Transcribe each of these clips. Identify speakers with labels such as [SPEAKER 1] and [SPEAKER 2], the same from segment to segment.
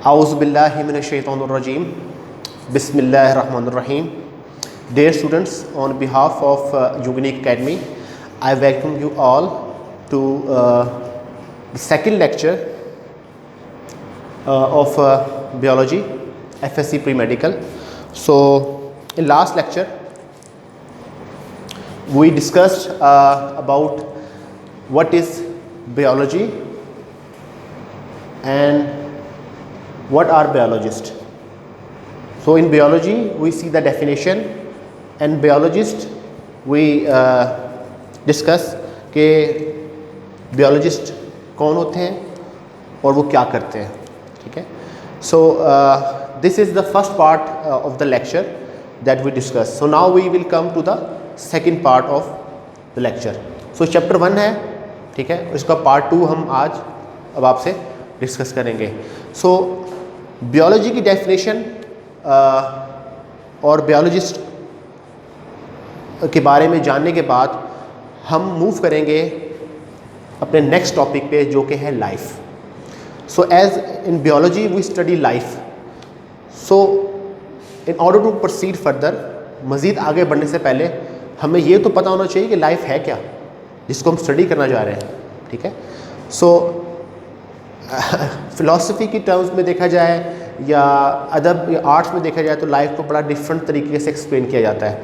[SPEAKER 1] Auzubillahiminash-shaytanir-rajim. Bismillahir-rahmanir-rahim. Dear students, on behalf of Unique Academy, I welcome you all to the second lecture of biology, FSC pre-medical. So, in last lecture, we discussed about what is biology and what are biologists. So in biology we see the definition, and biologist we discuss कि biologist कौन होते हैं और वो क्या करते हैं. ठीक है. So this is the first part of the lecture that we discuss. So now we will come to the second part of the lecture. So chapter 1 है. ठीक है. इसका part 2 हम आज अब आपसे डिस्कस करेंगे. सो बियोलॉजी की डेफिनेशन और बियोलॉजिस्ट के बारे में जानने के बाद हम मूव करेंगे अपने नेक्स्ट टॉपिक पे, जो कि है life. So as in biology we study life. So in order to proceed further, मज़ीद आगे बढ़ने से पहले हमें ये तो पता होना चाहिए कि लाइफ है क्या, जिसको हम स्टडी करना चाह रहे हैं. ठीक है. सो फ़िलासफ़ी की टर्म्स में देखा जाए या अदब या आर्ट्स में देखा जाए तो लाइफ को बड़ा डिफरेंट तरीके से एक्सप्लेन किया जाता है.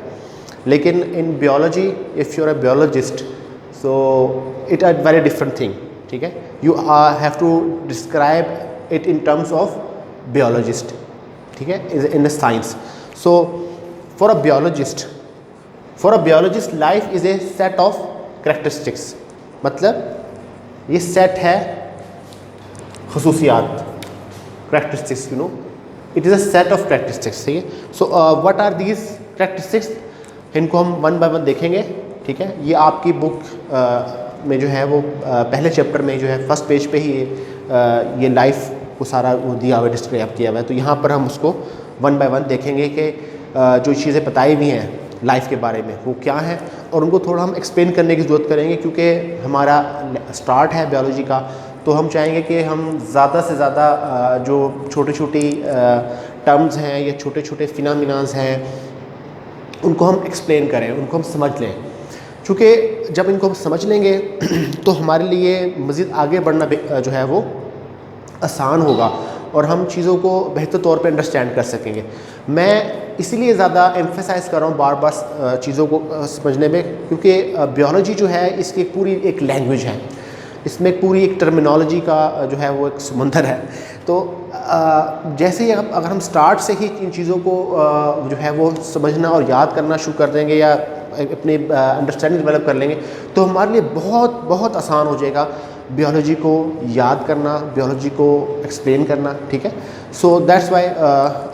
[SPEAKER 1] लेकिन in biology, if you are a biologist, so it are very different thing. ठीक है. You have to describe it in terms of biologist. ठीक है. In the science. So for a biologist life is a set of characteristics. मतलब ये set है खसूसियात, characteristics, you know, it is a set of characteristics. ठीक है. So what are these characteristics? इनको हम one by one देखेंगे. ठीक है. ये आपकी बुक में जो है वो पहले चैप्टर में जो है फर्स्ट पेज पे ही ये लाइफ को सारा वो दिया हुआ, डिस्क्राइब किया हुआ है. तो यहाँ पर हम उसको वन बाय वन देखेंगे कि जो चीज़ें बताई हुई हैं लाइफ के बारे में वो क्या है, और उनको थोड़ा हम एक्सप्लेन करने की ज़रूरत करेंगे, क्योंकि हमारा स्टार्ट है बियोलॉजी का. तो हम चाहेंगे कि हम ज़्यादा से ज़्यादा जो छोटी छोटी टर्म्स हैं या छोटे छोटे फिनोमिनास हैं उनको हम एक्सप्लेन करें, उनको हम समझ लें. क्योंकि जब इनको हम समझ लेंगे तो हमारे लिए मज़ीद आगे बढ़ना जो है वो आसान होगा और हम चीज़ों को बेहतर तौर पे अंडरस्टैंड कर सकेंगे. मैं इसीलिए ज़्यादा एम्फेसाइज़ कर रहा हूँ बार बार चीज़ों को समझने में, क्योंकि बियोलॉजी जो है इसकी पूरी एक लैंग्वेज है, इसमें पूरी एक टर्मिनोलॉजी का जो है वो एक समंदर है. तो जैसे ही अगर हम स्टार्ट से ही इन चीज़ों को जो है वो समझना और याद करना शुरू कर देंगे या अपने अंडरस्टैंडिंग डेवलप कर लेंगे तो हमारे लिए बहुत बहुत आसान हो जाएगा बियोलॉजी को याद करना, बियोलॉजी को एक्सप्लेन करना. ठीक है. So that's why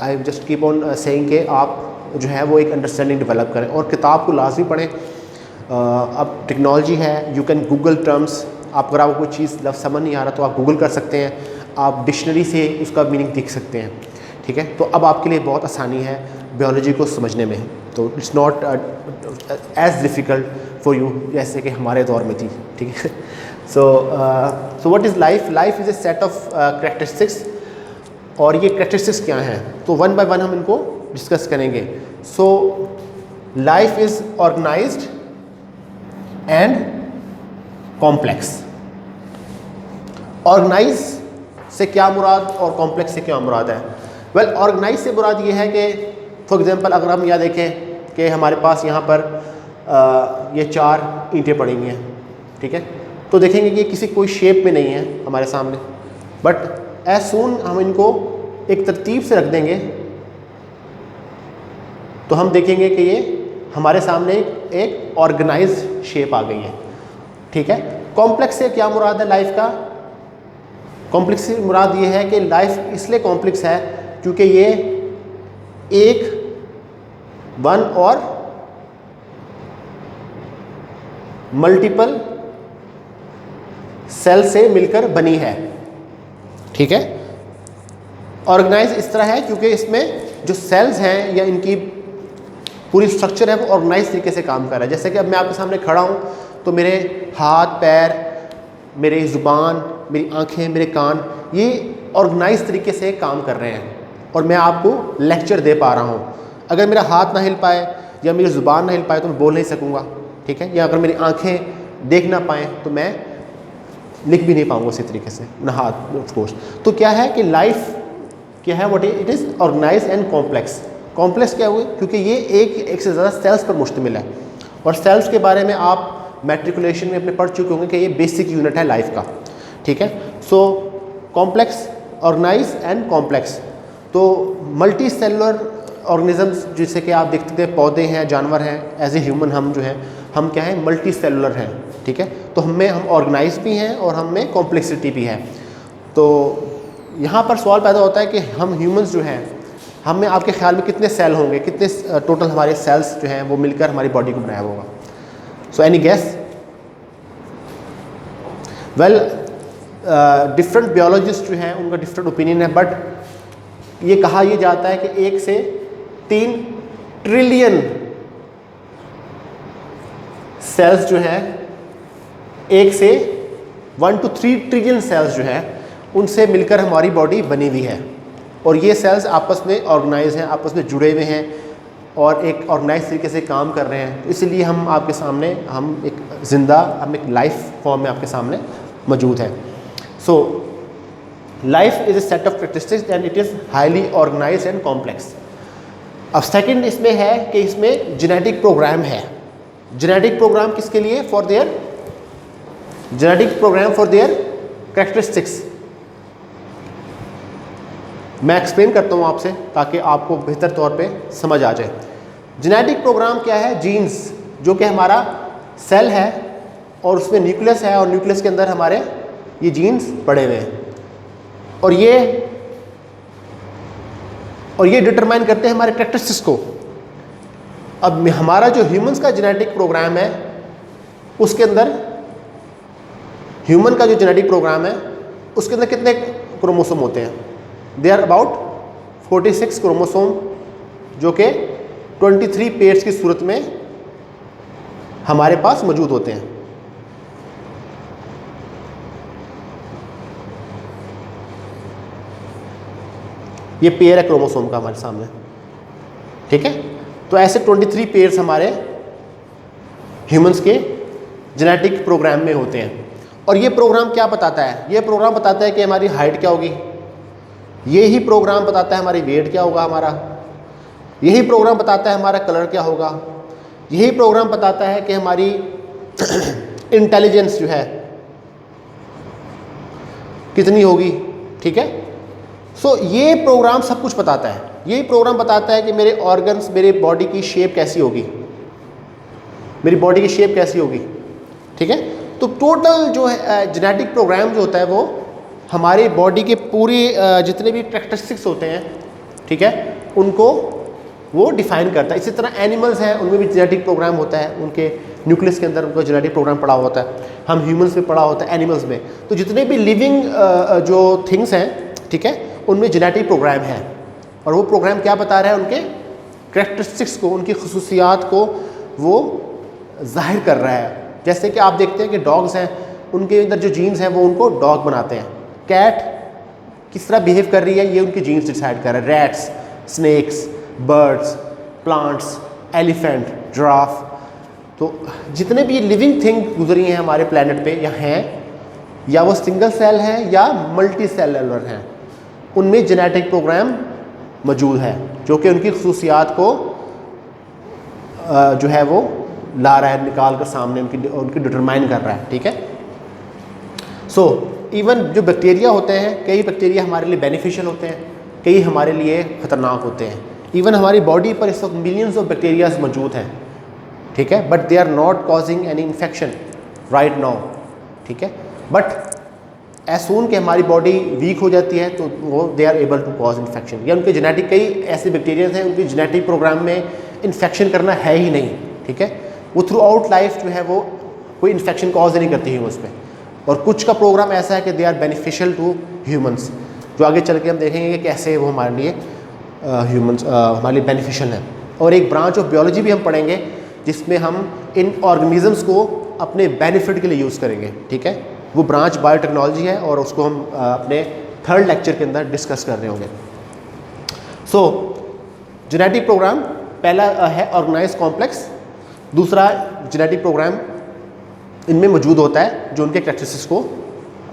[SPEAKER 1] I just keep on saying कि आप जो है वो एक अंडरस्टैंडिंग डेवलप करें और किताब को लाजमी पढ़ें. अब टेक्नोलॉजी है, यू कैन गूगल टर्म्स. आप अगर आपको कोई चीज़ लफ्ज़ समझ नहीं आ रहा तो आप गूगल कर सकते हैं, आप डिक्शनरी से उसका मीनिंग देख सकते हैं. ठीक है. तो अब आपके लिए बहुत आसानी है बियोलॉजी को समझने में. तो it's not as difficult for you जैसे कि हमारे दौर में थी. ठीक है. So what is life? Life is a set of characteristics. और ये करैक्टरिस्टिक्स क्या हैं तो वन बाय वन हम इनको डिस्कस करेंगे. So life is organised and complex. Organise से क्या मुराद और कॉम्प्लेक्स से क्या मुराद है? वेल, ऑर्गेनाइज से मुराद ये है कि फॉर एग्जांपल अगर हम यह देखें कि हमारे पास यहाँ पर ये 4 ईंटें पड़ी हुई हैं. ठीक है. तो देखेंगे कि किसी कोई शेप में नहीं है हमारे सामने, बट एज सून हम इनको एक तरतीब से रख देंगे तो हम देखेंगे कि ये हमारे सामने एक ऑर्गेनाइज शेप आ गई है. ठीक है. कॉम्प्लेक्स से क्या मुराद है लाइफ का? कॉम्प्लेक्स से मुराद ये है कि लाइफ इसलिए कॉम्प्लेक्स है क्योंकि ये एक वन और मल्टीपल सेल से मिलकर बनी है. ठीक है. ऑर्गेनाइज इस तरह है क्योंकि इसमें जो सेल्स हैं या इनकी पूरी स्ट्रक्चर है वो ऑर्गेनाइज तरीके से काम कर रहा है. जैसे कि अब मैं आपके सामने खड़ा हूँ तो मेरे हाथ पैर, मेरी ज़ुबान, मेरी आँखें, मेरे कान, ये ऑर्गेनाइज तरीके से काम कर रहे हैं और मैं आपको लेक्चर दे पा रहा हूँ। अगर मेरा हाथ ना हिल पाए या मेरी ज़ुबान ना हिल पाए तो मैं बोल नहीं सकूँगा, ठीक है, या अगर मेरी आँखें देख ना पाएँ तो मैं लिख भी नहीं पाऊँगा उसी तरीके से, ना हाथ ऑफ कोर्स। तो क्या है कि लाइफ क्या है, what it is organise and complex. Complex क्या हुए, क्योंकि ये एक से ज़्यादा सेल्स पर मुश्तमिल है, और सेल्स के बारे में आप मैट्रिकुलेशन में अपने पढ़ चुके होंगे कि ये बेसिक यूनिट है लाइफ का, ठीक है। So complex, organise and complex. तो मल्टी सेलुलर ऑर्गेनिजम्स जैसे कि आप देखते हैं पौधे हैं, जानवर हैं, एज ए ह्यूमन हम जो हैं, हम क्या हैं, मल्टी सेलुलर हैं, ठीक है। तो हम ऑर्गेनाइज भी हैं और हम में कॉम्प्लेक्सिटी भी है। तो यहाँ पर सवाल पैदा होता है कि हम ह्यूमंस जो हैं, हम में आपके ख्याल में कितने सेल होंगे, कितने टोटल हमारे सेल्स जो हैं वो मिलकर हमारी बॉडी को बनाया होगा। So any guess? Well, different biologist जो हैं उनका डिफरेंट ओपिनियन है, बट ये कहा यह जाता है कि 1 से 3 ट्रिलियन सेल्स जो हैं, 1 से 1 to 3 ट्रिलियन सेल्स जो हैं उनसे मिलकर हमारी बॉडी बनी हुई है, और ये सेल्स आपस में ऑर्गेनाइज हैं, आपस में जुड़े हुए हैं और एक ऑर्गेनाइज तरीके से काम कर रहे हैं। तो इसलिए हम आपके सामने, हम एक ज़िंदा, हम एक लाइफ फॉर्म में आपके सामने मौजूद है। So life is a set of characteristics and it is highly organise and complex. अब सेकंड इसमें है कि इसमें जेनेटिक प्रोग्राम है। जेनेटिक प्रोग्राम किसके लिए? For their genetic program for their characteristics. मैं एक्सप्लेन करता हूँ आपसे ताकि आपको बेहतर तौर पे समझ आ जाए। जेनेटिक प्रोग्राम क्या है? जीन्स, जो कि हमारा सेल है और उसमें न्यूक्लियस है, और न्यूक्लियस के अंदर हमारे ये जीन्स पड़े हुए हैं, और ये डिटरमाइन करते हैं हमारे कैरेक्टरिस्टिक्स को। अब हमारा जो ह्यूमंस का जेनेटिक प्रोग्राम है, उसके अंदर ह्यूमन का जो जेनेटिक प्रोग्राम है उसके अंदर कितने क्रोमोसोम होते हैं? दे आर अबाउट 46 क्रोमोसोम, जो कि 23 पेयर्स की सूरत में हमारे पास मौजूद होते हैं। ये पेयर है क्रोमोसोम का हमारे सामने, ठीक है। तो ऐसे 23 पेयर्स हमारे ह्यूमंस के जेनेटिक प्रोग्राम में होते हैं। और ये प्रोग्राम क्या बताता है? ये प्रोग्राम बताता है कि हमारी हाइट क्या होगी, यही प्रोग्राम बताता है हमारी वेट क्या होगा हमारा, यही प्रोग्राम बताता है हमारा कलर क्या होगा, यही प्रोग्राम बताता है कि हमारी इंटेलिजेंस जो है कितनी होगी, ठीक है। सो ये प्रोग्राम सब कुछ बताता है। यही प्रोग्राम बताता है कि मेरे ऑर्गन्स, मेरे बॉडी की शेप कैसी होगी, मेरी बॉडी की शेप कैसी होगी, ठीक है। तो टोटल जो है जेनेटिक प्रोग्राम जो होता है वो हमारी बॉडी के पूरे जितने भी कैरेक्टरिस्टिक्स होते हैं, ठीक है, उनको वो डिफाइन करता है। इसी तरह एनिमल्स हैं, उनमें भी जेनेटिक प्रोग्राम होता है, उनके न्यूक्लियस के अंदर उनका जेनेटिक प्रोग्राम पड़ा होता है। हम ह्यूमंस में पड़ा होता है, एनिमल्स में। तो जितने भी लिविंग जो थिंग्स हैं, ठीक है, उनमें जेनेटिक प्रोग्राम है, और वो प्रोग्राम क्या बता रहा है? उनके कैरेक्टरिस्टिक्स को, उनकी खसूसियात को वो जाहिर कर रहा है। जैसे कि आप देखते हैं कि डॉग्स हैं, उनके अंदर जो जीन्स हैं वो उनको डॉग बनाते हैं। कैट किस तरह बिहेव कर रही है, ये उनकी जीन्स डिसाइड कर रहा है। Rats, snakes, birds, plants, elephant, giraffe, तो जितने भी लिविंग थिंग गुजरी हैं हमारे प्लेनेट पे या हैं, या वो सिंगल सेल हैं या मल्टी सेलुलर हैं, उनमें जेनेटिक प्रोग्राम मौजूद है जो कि उनकी खसूसियात को जो है वो ला रहा है, निकाल कर सामने उनकी डिटरमाइन कर रहा है, ठीक है। सो इवन जो बैक्टीरिया होते हैं, कई बैक्टीरिया हमारे लिए बेनिफिशियल होते हैं, कई हमारे लिए ख़तरनाक होते हैं। इवन हमारी बॉडी पर इस वक्त मिलियंस ऑफ बैक्टीरियाज मौजूद हैं, ठीक है, but they are not causing any infection right now, ठीक है। बट एज सून कि हमारी बॉडी वीक हो जाती है तो वो they are able to cause infection, या उनके जेनेटिक कई ऐसे बैक्टीरिया हैं उनके जेनेटिक प्रोग्राम में इन्फेक्शन करना है ही नहीं, ठीक है। वो थ्रू आउट लाइफ जो है वो कोई इन्फेक्शन कॉज नहीं करती ह्यूमंस में। और कुछ का प्रोग्राम ऐसा है कि they are beneficial to humans, जो आगे चल के हम देखेंगे कि कैसे वो हमारे लिए ह्यूमंस हमारे लिए बेनिफिशियल है। और एक ब्रांच ऑफ बायोलॉजी भी हम पढ़ेंगे जिसमें हम इन ऑर्गेनिजम्स को अपने बेनिफिट के लिए यूज़ करेंगे, ठीक है। वो ब्रांच बायोटेक्नोलॉजी है और उसको हम अपने थर्ड लेक्चर के अंदर डिस्कस कर रहे होंगे। सो जेनेटिक प्रोग्राम पहला है ऑर्गेनाइज कॉम्प्लेक्स, दूसरा जेनेटिक प्रोग्राम इनमें मौजूद होता है जो उनके कैरेक्टरिस्टिक्स को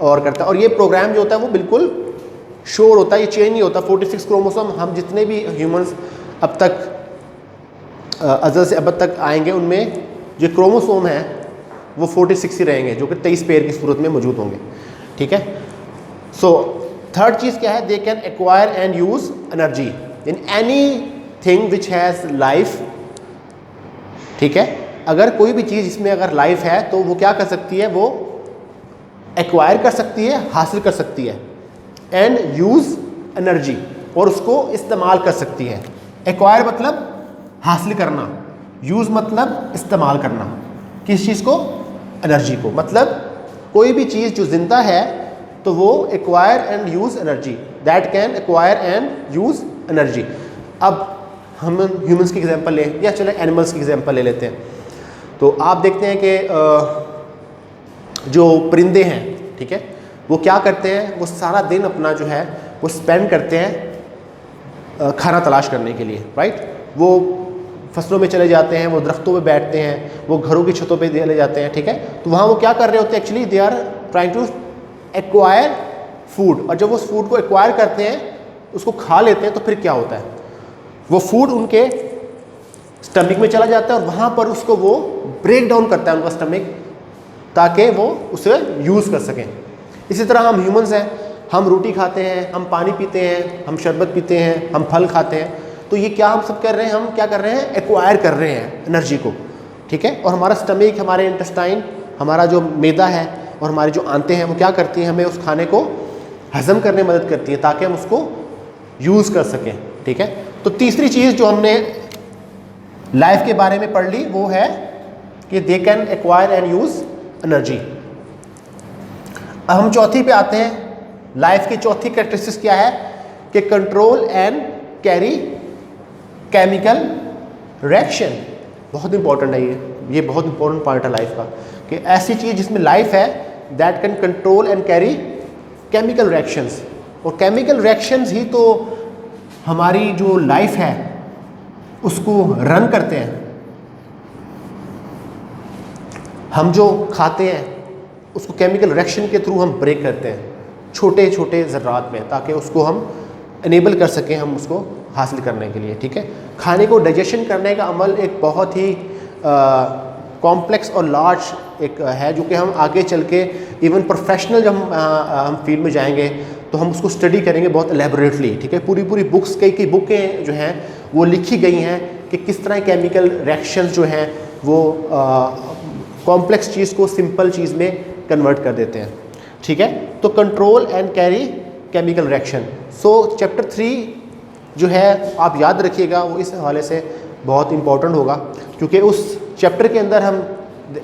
[SPEAKER 1] और करता है, और ये प्रोग्राम जो होता है वो बिल्कुल श्योर होता है, ये चेंज नहीं होता। 46 क्रोमोसोम हम जितने भी ह्यूमंस अब तक अज़ल से अब तक आएंगे उनमें जो क्रोमोसोम है वो 46 ही रहेंगे, जो कि 23 पेयर की सूरत में मौजूद होंगे। ठीक है। सो थर्ड चीज़ क्या है, they can acquire and use energy in any thing which has life. ठीक है, अगर कोई भी चीज़ जिसमें अगर लाइफ है तो वो क्या कर सकती है, वो एक्वायर कर सकती है, हासिल कर सकती है, एंड यूज़ एनर्जी, और उसको इस्तेमाल कर सकती है। एक्वायर मतलब हासिल करना, यूज़ मतलब इस्तेमाल करना, किस चीज़ को, एनर्जी को। मतलब कोई भी चीज़ जो जिंदा है तो वो acquire and use energy, that can acquire and use energy. अब हम ह्यूमंस की एग्जांपल लें या चले एनिमल्स की एग्जांपल ले लेते हैं। तो आप देखते हैं कि जो परिंदे हैं, ठीक है, वो क्या करते हैं, वो सारा दिन अपना जो है वो स्पेंड करते हैं खाना तलाश करने के लिए, राइट। वो फसलों में चले जाते हैं, वो दरख्तों पे बैठते हैं, वो घरों की छतों पे चले जाते हैं। ठीक है, तो वहाँ वो क्या कर रहे होते हैं, actually they are trying to acquire food, और जब वो उस फूड को एक्वायर करते हैं, उसको खा लेते हैं, तो फिर क्या होता है, वो फूड उनके स्टमक में चला जाता है और वहाँ पर उसको वो ब्रेक डाउन करता है उनका स्टमक, ताकि वो उसे यूज़ कर सकें। इसी तरह हम ह्यूमंस हैं, हम रोटी खाते हैं, हम पानी पीते हैं, हम शरबत पीते हैं, हम फल खाते हैं, तो ये क्या हम सब कर रहे हैं, हम क्या कर रहे हैं, एक्वायर कर रहे हैं एनर्जी को। ठीक है, और हमारा स्टमक, हमारे इंटेस्टाइन, हमारा जो मैदा है और हमारी जो आंतें हैं वो क्या करती हैं, हमें उस खाने को हज़म करने में मदद करती है ताकि हम उसको यूज़ कर सकें। ठीक है, तो तीसरी चीज़ जो हमने लाइफ के बारे में पढ़ ली वो है कि they can acquire and use energy. अब हम चौथी पे आते हैं। लाइफ की चौथी कैरेक्टरिस्टिक्स क्या है कि control and carry chemical reaction. बहुत इंपॉर्टेंट है ये बहुत इंपॉर्टेंट पार्ट है लाइफ का, कि ऐसी चीज़ जिसमें लाइफ है that can control and carry chemical reactions, और केमिकल रिएक्शंस ही तो हमारी जो लाइफ है उसको रन करते हैं। हम जो खाते हैं उसको केमिकल रिएक्शन के थ्रू हम ब्रेक करते हैं छोटे छोटे ज़र्रात में, ताकि उसको हम इनेबल कर सकें हम उसको हासिल करने के लिए। ठीक है, खाने को डाइजेशन करने का अमल एक बहुत ही कॉम्प्लेक्स और लार्ज एक है, जो कि हम आगे चल के इवन प्रोफेशनल जब हम फील्ड में जाएंगे तो हम उसको स्टडी करेंगे बहुत एलेबोरेटली। ठीक है, पूरी पूरी बुक्स, कई बुकें जो हैं वो लिखी गई हैं कि किस तरह केमिकल रिएक्शंस जो हैं वो कॉम्प्लेक्स चीज़ को सिंपल चीज़ में कन्वर्ट कर देते हैं। ठीक है, तो control and carry chemical reaction. So chapter 3 जो है आप याद रखिएगा, वो इस हवाले से बहुत इंपॉर्टेंट होगा, क्योंकि उस चैप्टर के अंदर हम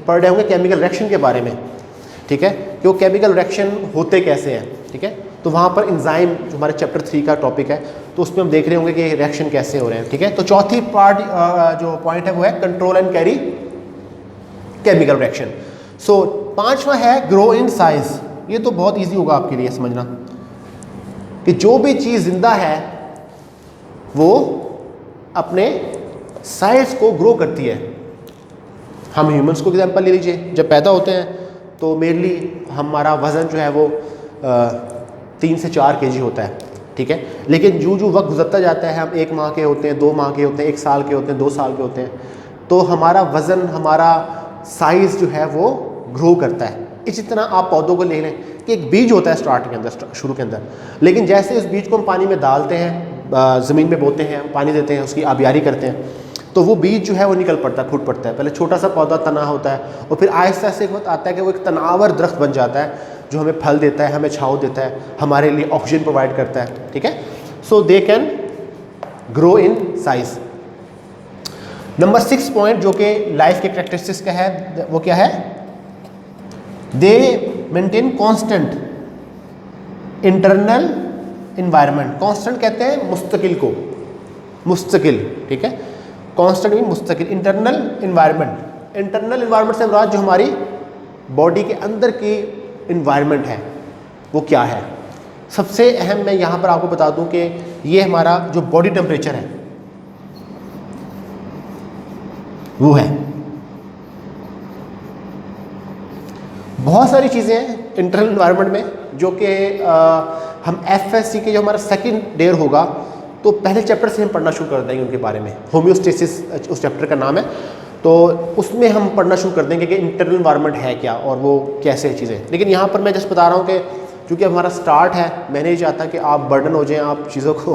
[SPEAKER 1] पढ़ रहे होंगे केमिकल रिएक्शन के बारे में। ठीक है, कि वो केमिकल रिएक्शन होते कैसे हैं। ठीक है, तो वहाँ पर एंजाइम जो हमारे चैप्टर 3 का टॉपिक है, तो उसमें हम देख रहे होंगे कि रिएक्शन कैसे हो रहे हैं। ठीक है, तो चौथी पार्ट जो पॉइंट है वो है control and carry chemical reaction. So पांचवा है ग्रो इन साइज। ये तो बहुत इजी होगा आपके लिए समझना कि जो भी चीज़ जिंदा है वो अपने साइज को ग्रो करती है। हम ह्यूमंस को एग्जांपल ले लीजिए, जब पैदा होते हैं तो मेनली हमारा वज़न जो है वो 3 से 4 kg होता है। ठीक है, लेकिन जो वक्त गुजरता जाता है, हम 1 माह के होते हैं, 2 माह के होते हैं, 1 साल के होते हैं, 2 साल के होते हैं, तो हमारा वज़न, हमारा साइज़ जो है वो ग्रो करता है। इसी तरह आप पौधों को ले लें कि एक बीज होता है स्टार्ट के अंदर, शुरू के अंदर, लेकिन जैसे उस बीज को हम पानी में डालते हैं, ज़मीन में बोते हैं, पानी देते हैं, उसकी आबियारी करते हैं, तो वो बीज जो है वो निकल पड़ता है, फूट पड़ता है। पहले छोटा सा पौधा तना होता है और फिर आहिस्ता आहिस्ता एक वक्त आता है कि वो एक तनावर दरख्त बन जाता है, जो हमें फल देता है, हमें छाँव देता है, हमारे लिए ऑक्सीजन प्रोवाइड करता है। ठीक है, so they can grow in size. Number 6 point जो कि लाइफ के कैरेक्टरिस्टिक्स का है वो क्या है, they maintain constant internal environment. Constant कहते हैं मुस्तकिल को, मुस्तकिल। ठीक है, कांस्टेंट मीन मुस्तकिल। इंटरनल इन्वायरमेंट, इंटरनल इन्वायरमेंट से मुराद जो हमारी बॉडी के अंदर की इन्वायरमेंट है वो क्या है। सबसे अहम मैं यहाँ पर आपको बता दूँ कि ये हमारा जो बॉडी टेम्परेचर है वो है। बहुत सारी चीज़ें हैं इंटरनल एनवायरनमेंट में जो कि हम एफएससी के जो हमारा सेकंड ईयर होगा तो पहले चैप्टर से हम पढ़ना शुरू कर देंगे उनके बारे में। होम्योस्टेसिस उस चैप्टर का नाम है, तो उसमें हम पढ़ना शुरू कर देंगे कि इंटरनल एनवायरनमेंट है क्या और वो कैसे चीज़ें। लेकिन यहाँ पर मैं जस्ट बता रहा हूँ कि क्योंकि हमारा स्टार्ट है, मैं नहीं चाहता कि आप बर्डन हो जाएं आप चीज़ों को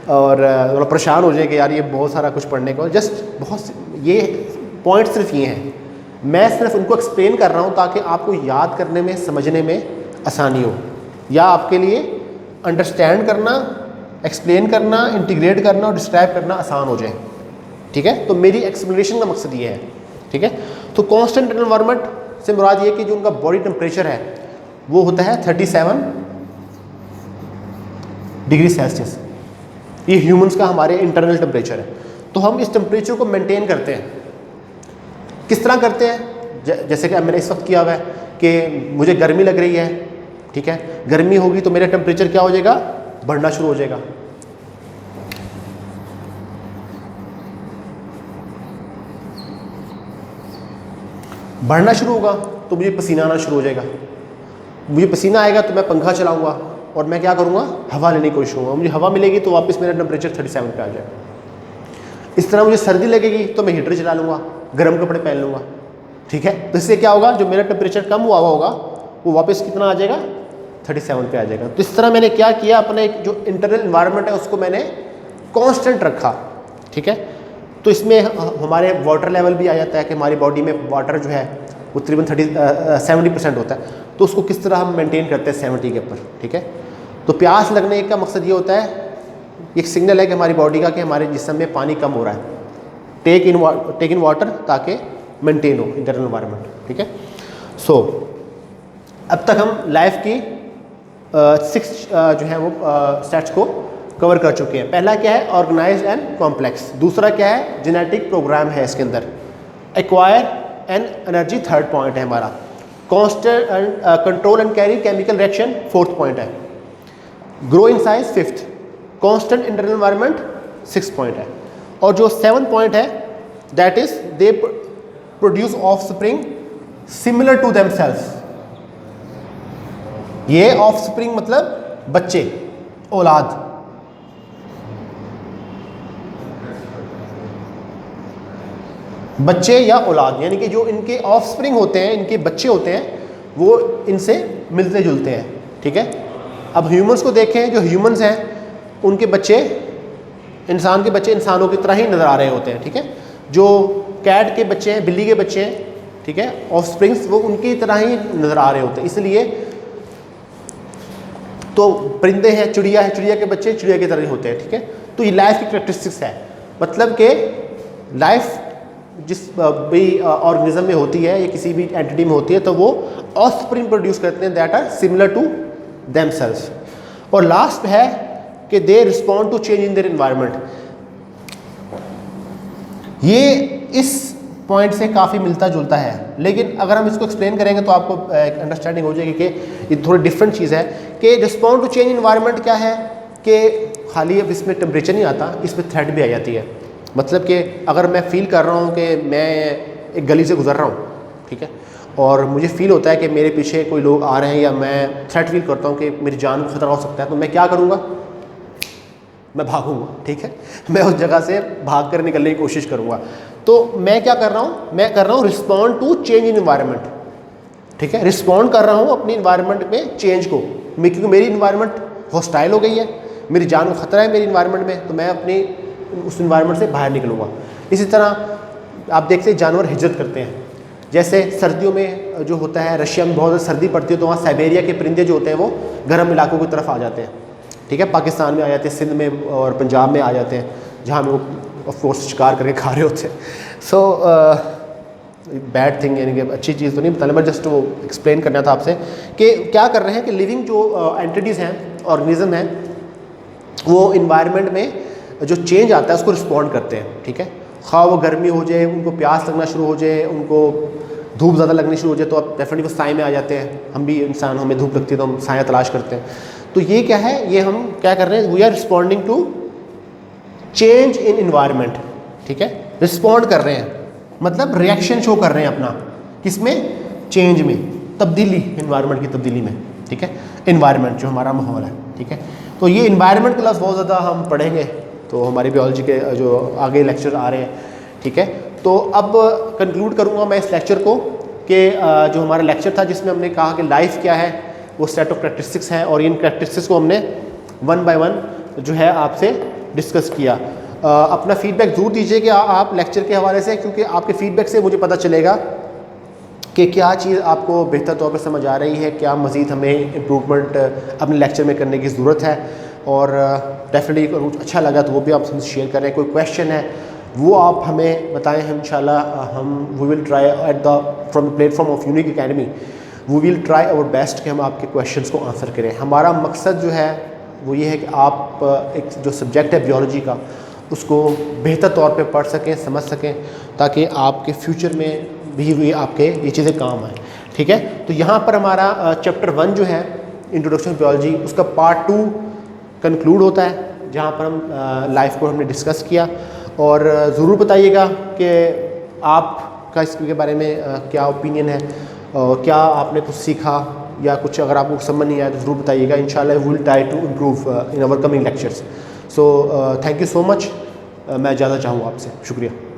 [SPEAKER 1] और थोड़ा परेशान हो जाए कि यार ये बहुत सारा कुछ पढ़ने को। जस्ट बहुत ये पॉइंट सिर्फ ये हैं, मैं सिर्फ उनको एक्सप्लेन कर रहा हूँ ताकि आपको याद करने में समझने में आसानी हो, या आपके लिए अंडरस्टैंड करना, एक्सप्लेन करना, इंटीग्रेट करना और डिस्क्राइब करना आसान हो जाए। ठीक है, तो मेरी एक्सप्लेनेशन का मकसद ये है। ठीक है, तो कांस्टेंट एनवायरनमेंट से मुराद ये कि जो उनका बॉडी टेम्परेचर है वो होता है 37 डिग्री सेल्सियस। ये ह्यूमंस का हमारे इंटरनल टेम्परेचर है। तो हम इस टेम्परेचर को मेंटेन करते हैं। किस तरह करते हैं? जैसे कि मैंने इस वक्त किया हुआ है कि मुझे गर्मी लग रही है, ठीक है, गर्मी होगी तो मेरा टेम्परेचर क्या हो जाएगा? बढ़ना शुरू हो जाएगा। बढ़ना शुरू होगा तो मुझे पसीना आना शुरू हो जाएगा। मुझे पसीना आएगा तो मैं पंखा चलाऊंगा और मैं क्या करूंगा? हवा लेने की कोशिश करूँगा। मुझे हवा मिलेगी तो वापस मेरा टेम्परेचर 37 पे आ जाएगा। इस तरह मुझे सर्दी लगेगी तो मैं हीटर चला लूँगा, गर्म कपड़े पहन लूँगा। ठीक है, तो इससे क्या होगा? जो मेरा टेम्परेचर कम हुआ होगा वो वापस कितना आ जाएगा? 37 पे आ जाएगा। तो इस तरह मैंने क्या किया, अपने एक जो इंटरनल एनवायरनमेंट है उसको मैंने कांस्टेंट रखा। ठीक है, तो इसमें हमारे वाटर लेवल भी आ जाता है कि हमारी बॉडी में वाटर जो है वो तकरीबन 70% होता है। तो उसको किस तरह हम मेंटेन करते हैं 70 के ऊपर। ठीक है, तो प्यास लगने का मकसद ये होता है, एक सिग्नल है कि हमारी बॉडी का कि हमारे जिस्म में पानी कम हो रहा है। टेक इन वाटर ताकि मेंटेन हो इंटरनल एनवायरनमेंट। ठीक है, सो अब तक हम लाइफ की 6 जो है वो स्टेट्स को कवर कर चुके हैं। पहला क्या है? Organised and complex. दूसरा क्या है? जेनेटिक प्रोग्राम है इसके अंदर। Acquire and energy third point है हमारा। Constant and control and carry chemical reaction fourth point है। Grow in size fifth. Constant internal environment 6 point है। और जो 7 पॉइंट है that is they produce offspring similar to themselves. ये offspring मतलब बच्चे, औलाद। बच्चे या औलाद, यानी कि जो इनके ऑफस्प्रिंग होते हैं, इनके बच्चे होते हैं, वो इनसे मिलते जुलते हैं। ठीक है, अब ह्यूमंस को देखें, जो ह्यूमंस हैं उनके बच्चे, इंसान के बच्चे इंसानों की तरह ही नज़र आ रहे होते हैं। ठीक है, जो कैट के बच्चे हैं, बिल्ली के बच्चे हैं, ठीक है, ऑफस्प्रिंग्स वो उनकी तरह ही नज़र आ रहे होते हैं। इसलिए तो परिंदे हैं, चिड़िया है, चिड़िया के बच्चे चिड़िया की तरह ही होते हैं। ठीक है, तो ये लाइफ की कैरेक्टरिस्टिक्स है। मतलब कि लाइफ जिस भी ऑर्गेनिज्म में होती है या किसी भी एंटिटी में होती है तो वो ऑफस्प्रिंग प्रोड्यूस करते हैं that are similar to themselves. और लास्ट है कि they respond to change in their environment. ये इस पॉइंट से काफ़ी मिलता जुलता है, लेकिन अगर हम इसको एक्सप्लेन करेंगे तो आपको एक अंडरस्टैंडिंग हो जाएगी कि ये थोड़ी डिफरेंट चीज़ है। कि रिस्पॉन्ड टू चेंज एनवायरनमेंट क्या है कि खाली अब इसमें टेम्परेचर नहीं आता, इसमें थ्रेट भी आ जाती है। मतलब कि अगर मैं फील कर रहा हूँ कि मैं एक गली से गुजर रहा हूँ, ठीक है, और मुझे फील होता है कि मेरे पीछे कोई लोग आ रहे हैं या मैं थ्रेट फील करता हूँ कि मेरी जान को खतरा हो सकता है, तो मैं क्या करूँगा? मैं भागूंगा। ठीक है, मैं उस जगह से भाग कर निकलने की कोशिश करूँगा। तो मैं क्या कर रहा हूँ? मैं कर रहा हूँ respond to change in environment. ठीक है, रिस्पॉन्ड कर रहा हूँ अपनी इन्वायरमेंट में चेंज को, क्योंकि मेरी इन्वायरमेंट हॉस्टाइल हो गई है, मेरी जान को खतरा है मेरी इन्वायरमेंट में, तो मैं अपनी उस इन्वायरमेंट से बाहर निकलूँगा। इसी तरह आप देखते हैं जानवर हिजरत करते हैं। जैसे सर्दियों में जो होता है, रशिया में बहुत ज़्यादा सर्दी पड़ती है तो वहाँ साइबेरिया के परिंदे जो होते हैं वो गर्म इलाकों की तरफ आ जाते हैं। ठीक है, पाकिस्तान में आ जाते हैं, सिंध में और पंजाब में आ जाते हैं, जहाँ वो ऑफकोर्स शिकार करके खा रहे होते हैं। सो बैड थिंग, यानी कि अच्छी चीज़ तो नहीं बताना, मैं जस्ट वो एक्सप्लेन करना था आपसे कि क्या कर रहे हैं कि लिविंग जो एंटिटीज़ हैं, ऑर्गेनिज्म हैं, वो इन्वायरमेंट में जो चेंज आता है उसको रिस्पॉन्ड करते हैं। ठीक है, खा वो गर्मी हो जाए, उनको प्यास लगना शुरू हो जाए, उनको धूप ज़्यादा लगनी शुरू हो जाए तो अब डेफिनेटली वो साए में आ जाते हैं। हम भी इंसान, हमें धूप लगती है तो हम साया तलाश करते हैं। तो ये क्या है, ये हम क्या कर रहे हैं, we are responding to change in environment, ठीक है, रिस्पॉन्ड कर रहे हैं, मतलब रिएक्शन शो कर रहे हैं अपना, किसमें, चेंज में, तब्दीली, इन्वायरमेंट की तब्दीली में, ठीक है, इन्वायरमेंट जो हमारा माहौल है, ठीक है। तो ये इन्वायरमेंट क्लास बहुत ज़्यादा हम पढ़ेंगे, तो हमारी बायोलॉजी के जो आगे लेक्चर आ रहे हैं, ठीक है। तो अब कंक्लूड करूँगा मैं इस लेक्चर को कि जो हमारा लेक्चर था जिसमें हमने कहा कि लाइफ क्या है, वो सेट ऑफ कैरेक्टरिस्टिक्स हैं, और इन कैरेक्टरिस्टिक्स को हमने वन बाय वन जो है आपसे डिस्कस किया। अपना फीडबैक ज़रूर दीजिएगा आप लेक्चर के हवाले से, क्योंकि आपके फीडबैक से मुझे पता चलेगा कि क्या चीज़ आपको बेहतर तौर पर समझ आ रही है, क्या मज़ीद हमें इम्प्रूवमेंट अपने लेक्चर में करने की ज़रूरत है। और डेफिनेटली कुछ अच्छा लगा तो वो भी आप हमसे शेयर करें, कोई क्वेश्चन है वो आप हमें बताएं, हम इंशाल्लाह हम we will try at the from the platform of Unique Academy, we will try our best कि हम आपके क्वेश्चंस को आंसर करें। हमारा मकसद जो है वो ये है कि आप एक जो सब्जेक्ट है बायोलॉजी का उसको बेहतर तौर पे पढ़ सकें, समझ सकें, ताकि आपके फ्यूचर में भी आपके ये चीज़ें काम आएँ, ठीक है। तो यहाँ पर हमारा चैप्टर 1 जो है इंट्रोडक्शन बायोलॉजी, उसका पार्ट 2 कंक्लूड होता है, जहाँ पर हम लाइफ को हमने डिस्कस किया। और ज़रूर बताइएगा कि आपका इसके बारे में क्या ओपिनियन है, और क्या आपने कुछ सीखा या कुछ अगर आपको समझ नहीं आया तो ज़रूर बताइएगा। इंशाल्लाह we will try to improve in our coming lectures. So thank you so much. मैं ज़्यादा चाहूँ आपसे, शुक्रिया।